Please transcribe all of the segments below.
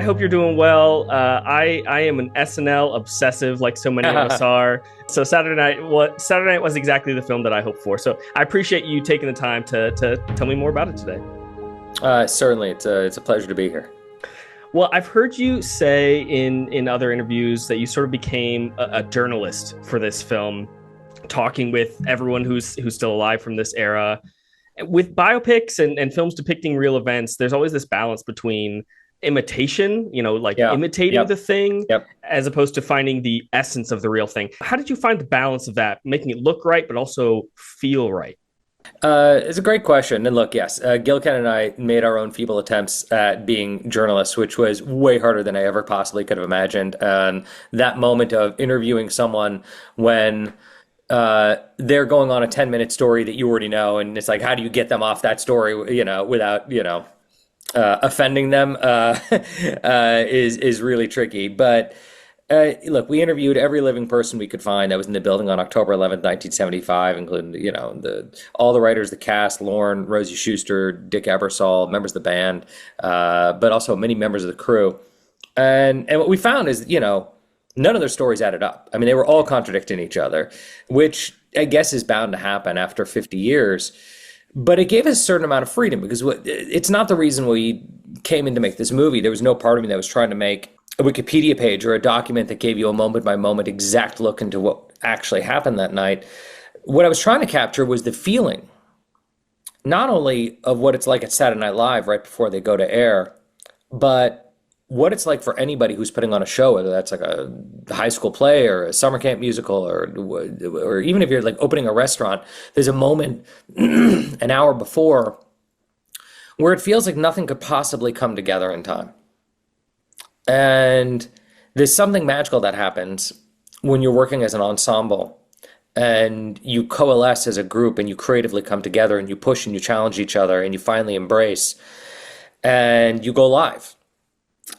hope you're doing well. I am an SNL obsessive, like so many of us are. So Saturday Night was exactly the film that I hoped for. So I appreciate you taking the time to tell me more about it today. Certainly, it's a pleasure to be here. Well, I've heard you say in other interviews that you sort of became a journalist for this film, talking with everyone who's still alive from this era. With biopics and films depicting real events, there's always this balance between imitation, imitating the thing, as opposed to finding the essence of the real thing. How did you find the balance of that, making it look right, but also feel right? It's a great question. And look, yes, Gil Keenan and I made our own feeble attempts at being journalists, which was way harder than I ever possibly could have imagined. That moment of interviewing someone when they're going on a 10-minute story that you already know, and it's like, how do you get them off that story, without, offending them, is really tricky. But look, we interviewed every living person we could find that was in the building on October 11th, 1975, including, all the writers, the cast, Lorne, Rosie Schuster, Dick Ebersol, members of the band, but also many members of the crew. And what we found is, none of their stories added up. I mean, they were all contradicting each other, which I guess is bound to happen after 50 years. But it gave us a certain amount of freedom, because it's not the reason we came in to make this movie. There was no part of me that was trying to make a Wikipedia page or a document that gave you a moment-by-moment exact look into what actually happened that night. What I was trying to capture was the feeling, not only of what it's like at Saturday Night Live right before they go to air, but what it's like for anybody who's putting on a show, whether that's like a high school play or a summer camp musical, or even if you're like opening a restaurant. There's a moment an hour before where it feels like nothing could possibly come together in time. And there's something magical that happens when you're working as an ensemble and you coalesce as a group and you creatively come together and you push and you challenge each other and you finally embrace and you go live.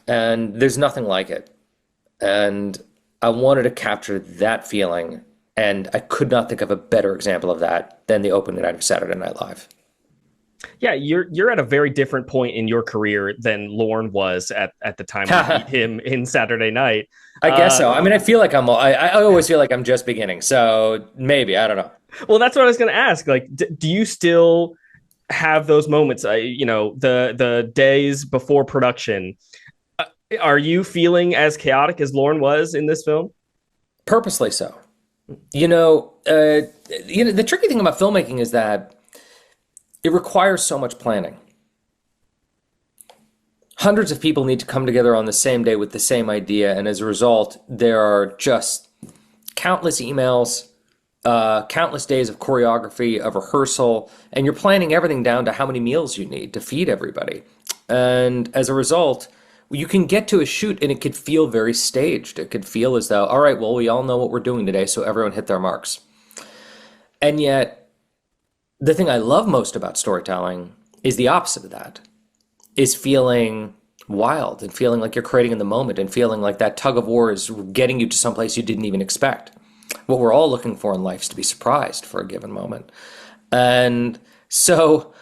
And there's nothing like it. And I wanted to capture that feeling. And I could not think of a better example of that than the opening night of Saturday Night Live. Yeah, you're at a very different point in your career than Lorne was at the time we meet him in Saturday Night. I guess so. I mean, I feel like I always feel like I'm just beginning. So maybe, I don't know. Well, that's what I was going to ask. Like, do you still have those moments, the days before production? Are you feeling as chaotic as Lorne was in this film? Purposely so. The tricky thing about filmmaking is that it requires so much planning. Hundreds of people need to come together on the same day with the same idea, and as a result, there are just countless emails, countless days of choreography, of rehearsal, and you're planning everything down to how many meals you need to feed everybody. And as a result, you can get to a shoot and it could feel very staged. It could feel as though, all right, well, we all know what we're doing today, so everyone hit their marks. And yet, the thing I love most about storytelling is the opposite of that, is feeling wild and feeling like you're creating in the moment and feeling like that tug of war is getting you to someplace you didn't even expect. What we're all looking for in life is to be surprised for a given moment. And so,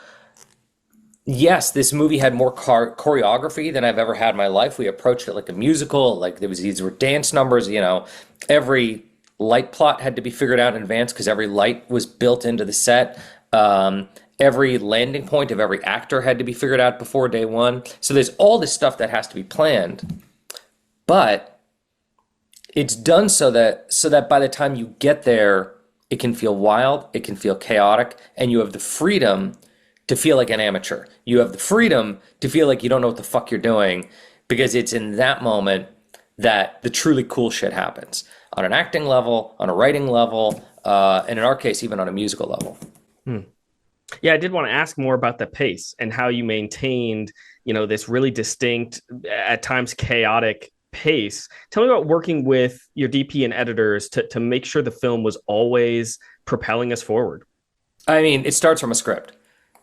yes, this movie had more choreography than I've ever had in my life. We approached it like a musical, like these were dance numbers, every light plot had to be figured out in advance because every light was built into the set. Every landing point of every actor had to be figured out before day one. So there's all this stuff that has to be planned, but it's done so that by the time you get there, it can feel wild, it can feel chaotic, and you have the freedom to feel like an amateur. You have the freedom to feel like you don't know what the fuck you're doing, because it's in that moment that the truly cool shit happens. On an acting level, on a writing level, and in our case, even on a musical level. Yeah, I did want to ask more about the pace and how you maintained, this really distinct, at times chaotic pace. Tell me about working with your DP and editors to make sure the film was always propelling us forward. I mean, it starts from a script.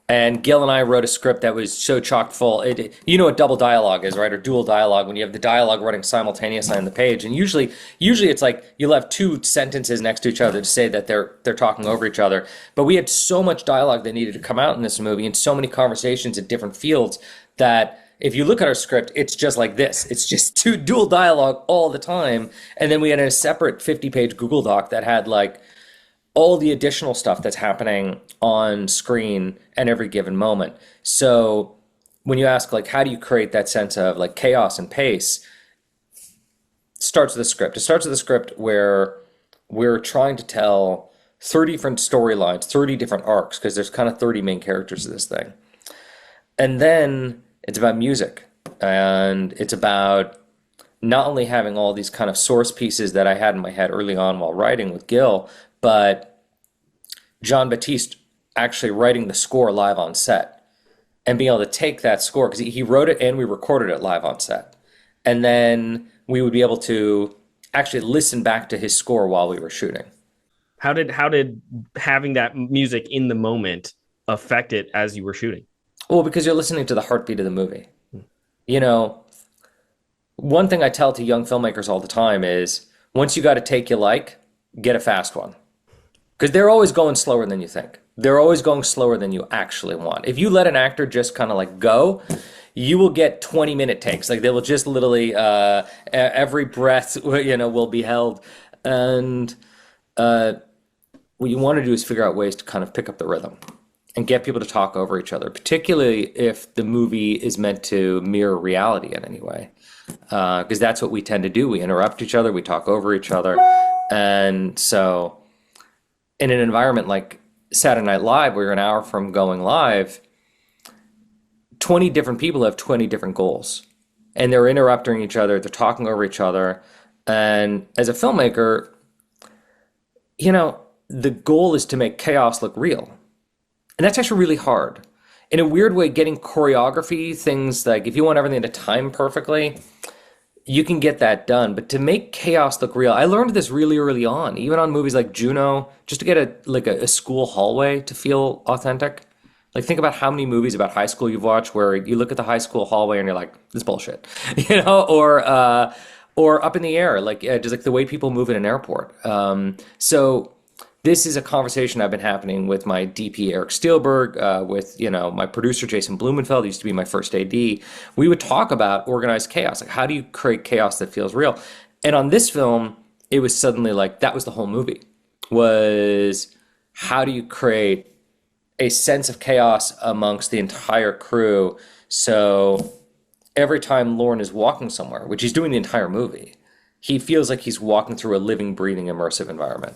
And Gil and I wrote a script that was so chock full. You know what double dialogue is, right? Or dual dialogue, when you have the dialogue running simultaneously on the page. And usually it's like you'll have two sentences next to each other to say that they're talking over each other. But we had so much dialogue that needed to come out in this movie and so many conversations in different fields that If you look at our script, it's just like this. It's just two dual dialogue all the time. And then we had a separate 50-page Google Doc that had like all the additional stuff that's happening on screen at every given moment. So when you ask like how do you create that sense of like chaos and pace, it starts with the script. It starts with the script where we're trying to tell 30 different storylines, 30 different arcs, because there's kind of 30 main characters of this thing. And then it's about music. And it's about not only having all these kind of source pieces that I had in my head early on while writing with Gil, but John Batiste actually writing the score live on set and being able to take that score, because he wrote it and we recorded it live on set. And then we would be able to actually listen back to his score while we were shooting. How did having that music in the moment affect it as you were shooting? Well, because you're listening to the heartbeat of the movie. You know, one thing I tell to young filmmakers all the time is once you got a take you like, get a fast one. Because they're always going slower than you think. They're always going slower than you actually want. If you let an actor just kind of like go, you will get 20-minute takes. Like they will just literally, every breath, will be held. And what you want to do is figure out ways to kind of pick up the rhythm and get people to talk over each other, particularly if the movie is meant to mirror reality in any way. Because that's what we tend to do. We interrupt each other, we talk over each other. And so in an environment like Saturday Night Live, where you're an hour from going live, 20 different people have 20 different goals. And they're interrupting each other, they're talking over each other. And as a filmmaker, the goal is to make chaos look real. And that's actually really hard. In a weird way, getting choreography, things like if you want everything to time perfectly, you can get that done. But to make chaos look real, I learned this really early on, even on movies like Juno, just to get a school hallway to feel authentic. Like think about how many movies about high school you've watched where you look at the high school hallway and you're like, this is bullshit, or Up in the Air, like just like the way people move in an airport. So this is a conversation I've been happening with my DP Eric Steelberg, with my producer Jason Blumenfeld, who used to be my first AD. We would talk about organized chaos, like how do you create chaos that feels real? And on this film, it was suddenly like that was the whole movie. Was how do you create a sense of chaos amongst the entire crew? So every time Lorne is walking somewhere, which he's doing the entire movie, he feels like he's walking through a living, breathing, immersive environment.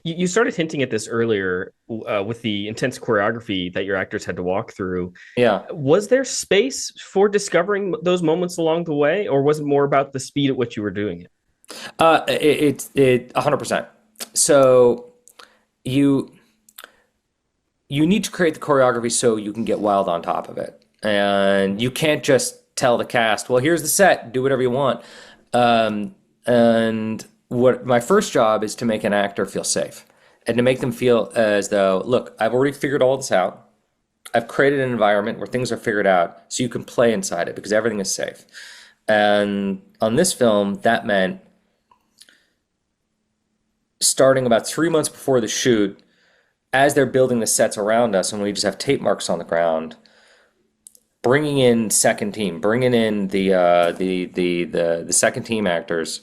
You started hinting at this earlier with the intense choreography that your actors had to walk through. Yeah. Was there space for discovering those moments along the way, or was it more about the speed at which you were doing it? It 100%. So you need to create the choreography so you can get wild on top of it. And you can't just tell the cast, well, here's the set, do whatever you want. And what my first job is to make an actor feel safe and to make them feel as though, look, I've already figured all this out. I've created an environment where things are figured out so you can play inside it because everything is safe. And on this film, that meant starting about 3 months before the shoot, as they're building the sets around us and we just have tape marks on the ground, bringing in second team, bringing in the second team actors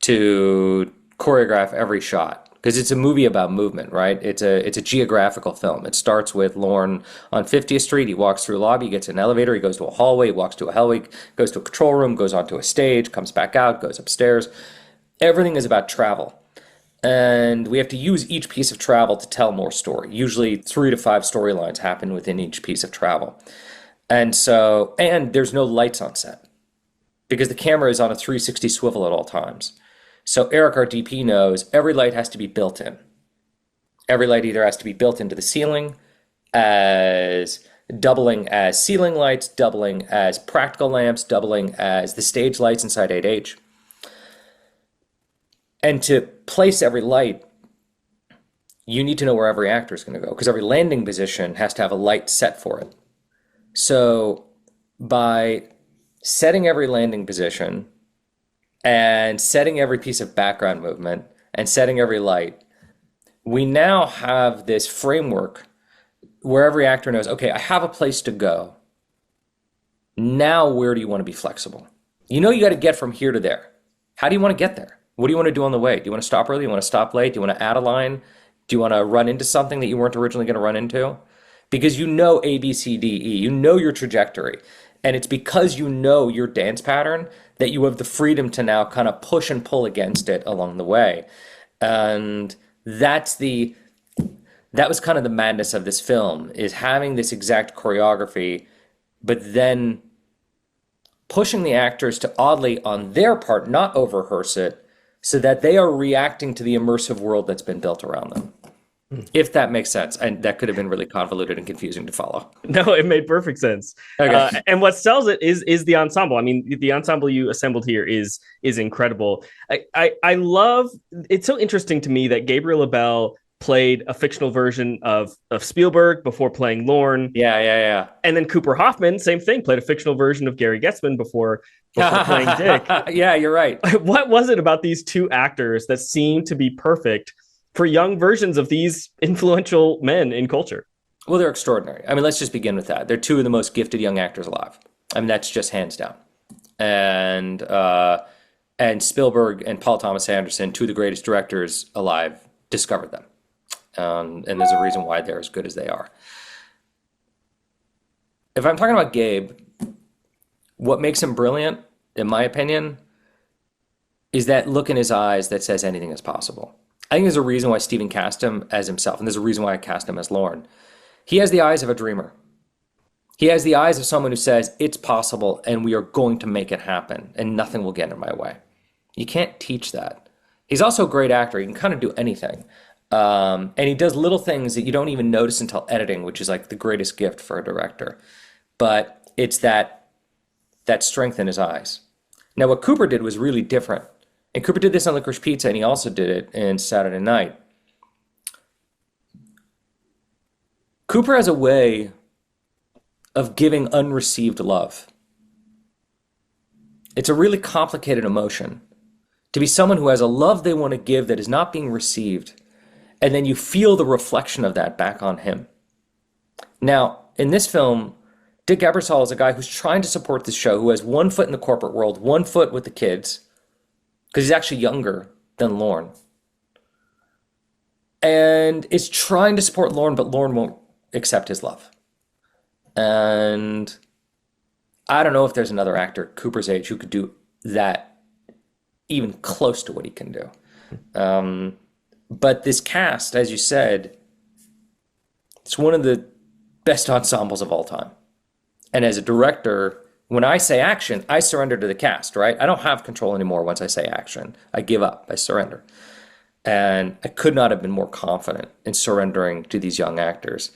to choreograph every shot, because it's a movie about movement, right? It's a geographical film. It starts with Lorne on 50th Street. He walks through a lobby, he gets an elevator, he goes to a hallway, he walks to a hallway, goes to a control room, goes onto a stage, comes back out, goes upstairs. Everything is about travel. And we have to use each piece of travel to tell more story. Usually 3 to 5 storylines happen within each piece of travel. And there's no lights on set because the camera is on a 360 swivel at all times. So Eric, our DP, knows every light has to be built in. Every light either has to be built into the ceiling as doubling as ceiling lights, doubling as practical lamps, doubling as the stage lights inside 8H. And to place every light, you need to know where every actor is going to go because every landing position has to have a light set for it. So by setting every landing position and setting every piece of background movement and setting every light, we now have this framework where every actor knows, okay, I have a place to go. Now, where do you want to be flexible? You know you got to get from here to there. How do you want to get there? What do you want to do on the way? Do you want to stop early? Do you want to stop late? Do you want to add a line? Do you want to run into something that you weren't originally going to run into? Because you know A, B, C, D, E. You know your trajectory. And it's because you know your dance pattern that you have the freedom to now kind of push and pull against it along the way. And that was kind of the madness of this film, is having this exact choreography, but then pushing the actors to oddly, on their part, not over-rehearse it, so that they are reacting to the immersive world that's been built around them. If that makes sense. And that could have been really convoluted and confusing to follow. No, it made perfect sense. Okay. And what sells it is the ensemble. I mean, the ensemble you assembled here is incredible. I love, it's so interesting to me that Gabriel Abel played a fictional version of Spielberg before playing Lorne. Yeah. And then Cooper Hoffman, same thing, played a fictional version of Gary Getzman before playing Dick. Yeah, you're right. What was it about these two actors that seemed to be perfect for young versions of these influential men in culture? Well, they're extraordinary. I mean, let's just begin with that. They're two of the most gifted young actors alive. I mean, that's just hands down. And Spielberg and Paul Thomas Anderson, two of the greatest directors alive, discovered them. And there's a reason why they're as good as they are. If I'm talking about Gabe, what makes him brilliant, in my opinion, is that look in his eyes that says anything is possible. I think there's a reason why Steven cast him as himself, and there's a reason why I cast him as Lorne. He has the eyes of a dreamer. He has the eyes of someone who says, it's possible, and we are going to make it happen, and nothing will get in my way. You can't teach that. He's also a great actor. He can kind of do anything. And he does little things that you don't even notice until editing, which is like the greatest gift for a director. But it's that strength in his eyes. Now, what Cooper did was really different. And Cooper did this on Licorice Pizza, and he also did it in Saturday Night. Cooper has a way of giving unreceived love. It's a really complicated emotion. To be someone who has a love they want to give that is not being received, and then you feel the reflection of that back on him. Now, in this film, Dick Ebersol is a guy who's trying to support this show, who has one foot in the corporate world, one foot with the kids, because he's actually younger than Lorne. And is trying to support Lorne, but Lorne won't accept his love. And I don't know if there's another actor Cooper's age who could do that even close to what he can do. But this cast, as you said, it's one of the best ensembles of all time. And as a director, when I say action, I surrender to the cast, right? I don't have control anymore once I say action. I give up. I surrender. And I could not have been more confident in surrendering to these young actors,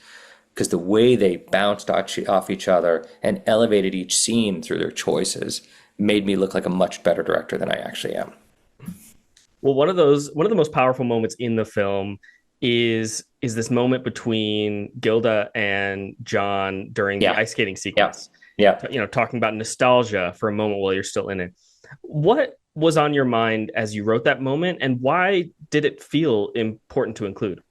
because the way they bounced off each other and elevated each scene through their choices made me look like a much better director than I actually am. Well, one of the most powerful moments in the film is this moment between Gilda and John during the ice skating sequence. Yeah. Talking about nostalgia for a moment while you're still in it. What was on your mind as you wrote that moment, and why did it feel important to include?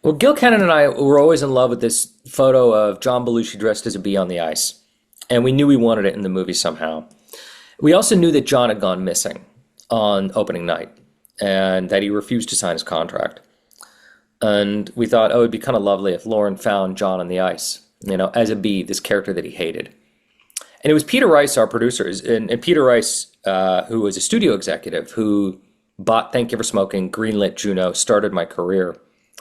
Well, Gil Keenan and I were always in love with this photo of John Belushi dressed as a bee on the ice, and we knew we wanted it in the movie somehow. We also knew that John had gone missing on opening night, and that he refused to sign his contract. And we thought, it'd be kind of lovely if Lorne found John on the ice, as a bee, this character that he hated. And it was Peter Rice, our producer, and Peter Rice, who was a studio executive, who bought Thank You for Smoking, greenlit Juno, started my career,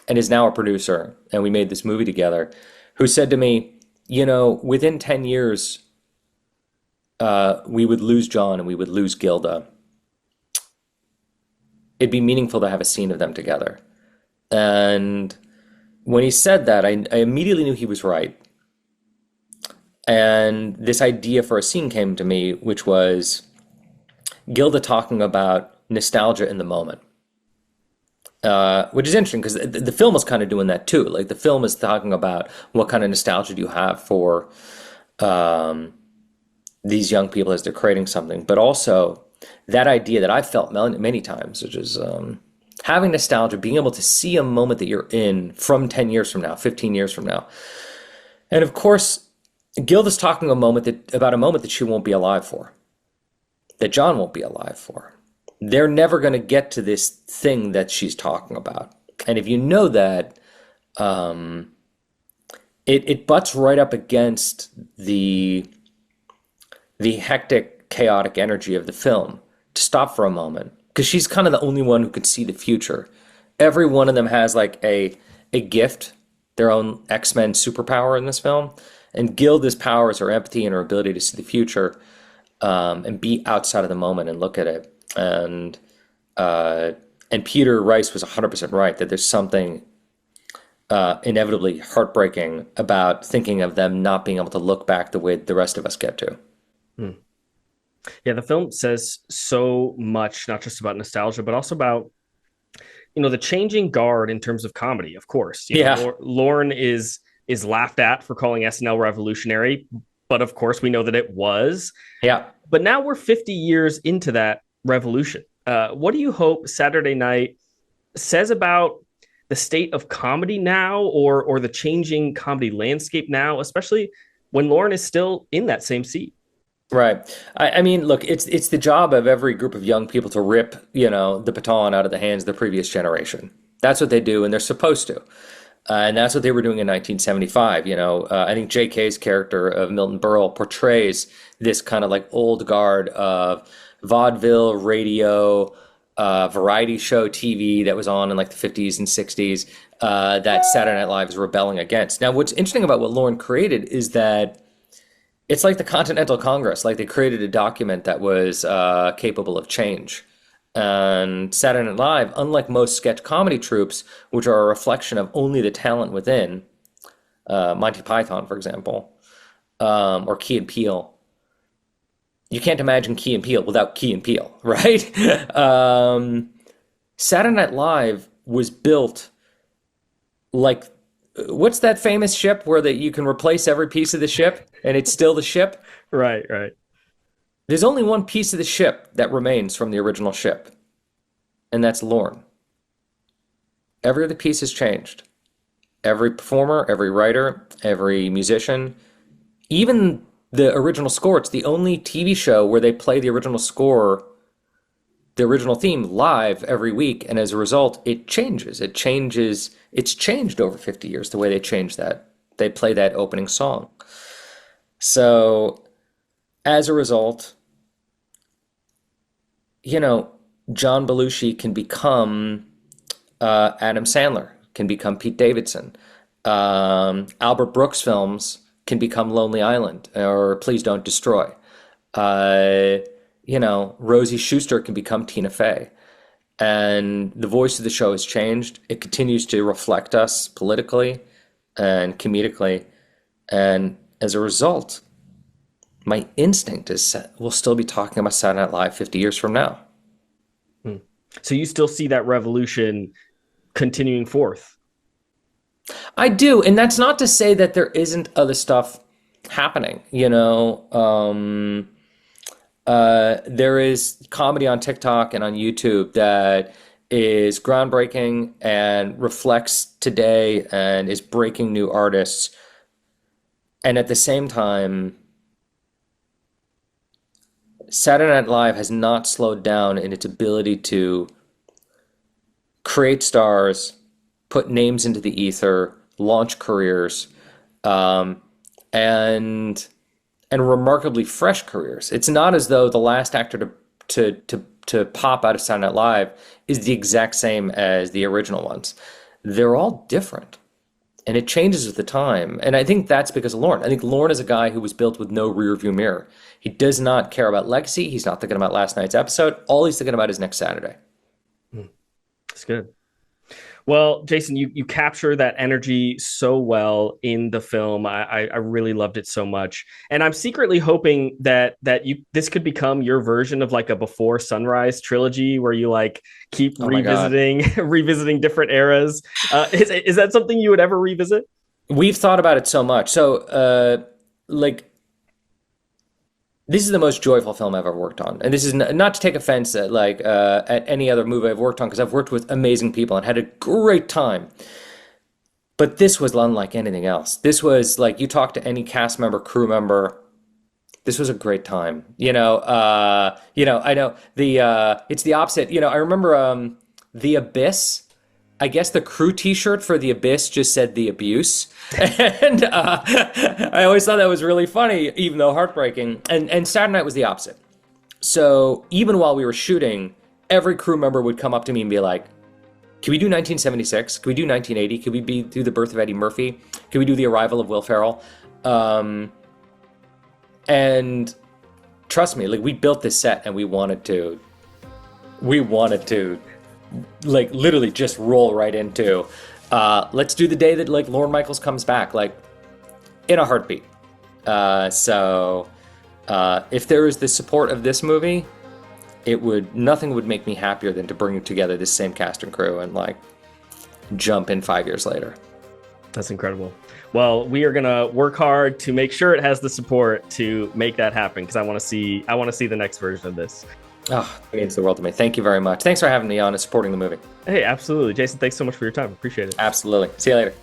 and is now a producer, and we made this movie together, who said to me, within 10 years, we would lose John and we would lose Gilda. It'd be meaningful to have a scene of them together. And when he said that, I immediately knew he was right. And this idea for a scene came to me, which was Gilda talking about nostalgia in the moment. Which is interesting, because the film is kind of doing that too. Like, the film is talking about what kind of nostalgia do you have for these young people as they're creating something. But also that idea that I've felt many times, which is having nostalgia, being able to see a moment that you're in from 10 years from now, 15 years from now. And of course, Gil is talking about a moment that she won't be alive for, that John won't be alive for. They're never going to get to this thing that she's talking about. And if you know that, it butts right up against the hectic, chaotic energy of the film. To stop for a moment, because she's kind of the only one who could see the future. Every one of them has like a gift, their own X-Men superpower in this film. And Gilda's power is her empathy and her ability to see the future, and be outside of the moment and look at it. And Peter Rice was 100% right that there's something inevitably heartbreaking about thinking of them not being able to look back the way the rest of us get to. Hmm. Yeah, the film says so much, not just about nostalgia, but also about, the changing guard in terms of comedy. Of course, Yeah. Lorne is laughed at for calling SNL revolutionary, but of course we know that it was. Yeah. But now we're 50 years into that revolution. What do you hope Saturday Night says about the state of comedy now, or the changing comedy landscape now, especially when Lorne is still in that same seat? Right. I mean, look, it's the job of every group of young people to rip, the baton out of the hands of the previous generation. That's what they do, and they're supposed to. And that's what they were doing in 1975. I think J.K.'s character of Milton Berle portrays this kind of like old guard of vaudeville, radio, variety show TV that was on in like the 50s and 60s, that Saturday Night Live is rebelling against. Now, what's interesting about what Lorne created is that it's like the Continental Congress. Like, they created a document that was capable of change. And Saturday Night Live, unlike most sketch comedy troupes, which are a reflection of only the talent within, Monty Python, for example, or Key and Peele. You can't imagine Key and Peele without Key and Peele, right? Saturday Night Live was built like, what's that famous ship where that you can replace every piece of the ship and it's still the ship? Right, right. There's only one piece of the ship that remains from the original ship, and that's Lorne. Every other piece has changed. Every performer, every writer, every musician, even the original score. It's the only TV show where they play the original score, the original theme, live every week, and as a result, it changes. It changes. It's changed over 50 years, the way they change that. They play that opening song. So, as a result, John Belushi can become Adam Sandler, can become Pete Davidson. Albert Brooks films can become Lonely Island or Please Don't Destroy. Rosie Schuster can become Tina Fey. And the voice of the show has changed. It continues to reflect us politically and comedically. And as a result, my instinct is we'll still be talking about Saturday Night Live 50 years from now. So you still see that revolution continuing forth? I do. And that's not to say that there isn't other stuff happening. There is comedy on TikTok and on YouTube that is groundbreaking and reflects today and is breaking new artists. And at the same time, Saturday Night Live has not slowed down in its ability to create stars, put names into the ether, launch careers, and remarkably fresh careers. It's not as though the last actor to pop out of Saturday Night Live is the exact same as the original ones. They're all different. And it changes with the time. And I think that's because of Lorne. I think Lorne is a guy who was built with no rear view mirror. He does not care about legacy. He's not thinking about last night's episode. All he's thinking about is next Saturday. That's good. Well, Jason, you capture that energy so well in the film. I really loved it so much, and I'm secretly hoping that this could become your version of like a Before Sunrise trilogy, where you like keep revisiting different eras. Is that something you would ever revisit? We've thought about it so much. So, this is the most joyful film I've ever worked on. And this is not to take offense at any other movie I've worked on, because I've worked with amazing people and had a great time. But this was unlike anything else. This was like, you talk to any cast member, crew member, this was a great time. I know it's the opposite. I remember The Abyss. I guess the crew T-shirt for The Abyss just said The Abuse, and I always thought that was really funny, even though heartbreaking. And Saturday Night was the opposite. So even while we were shooting, every crew member would come up to me and be like, "Can we do 1976? Can we do 1980? Can we do the birth of Eddie Murphy? Can we do the arrival of Will Ferrell?" And trust me, like, we built this set and we wanted to like literally just roll right into let's do the day that like Lorne Michaels comes back, like in a heartbeat. So if there is the support of this movie, nothing would make me happier than to bring together this same cast and crew and like jump in 5 years later. That's incredible. Well, we are gonna work hard to make sure it has the support to make that happen, because I want to see the next version of this. Oh, it means the world to me. Thank you very much. Thanks for having me on and supporting the movie. Hey, absolutely. Jason, thanks so much for your time. Appreciate it. Absolutely. See you later.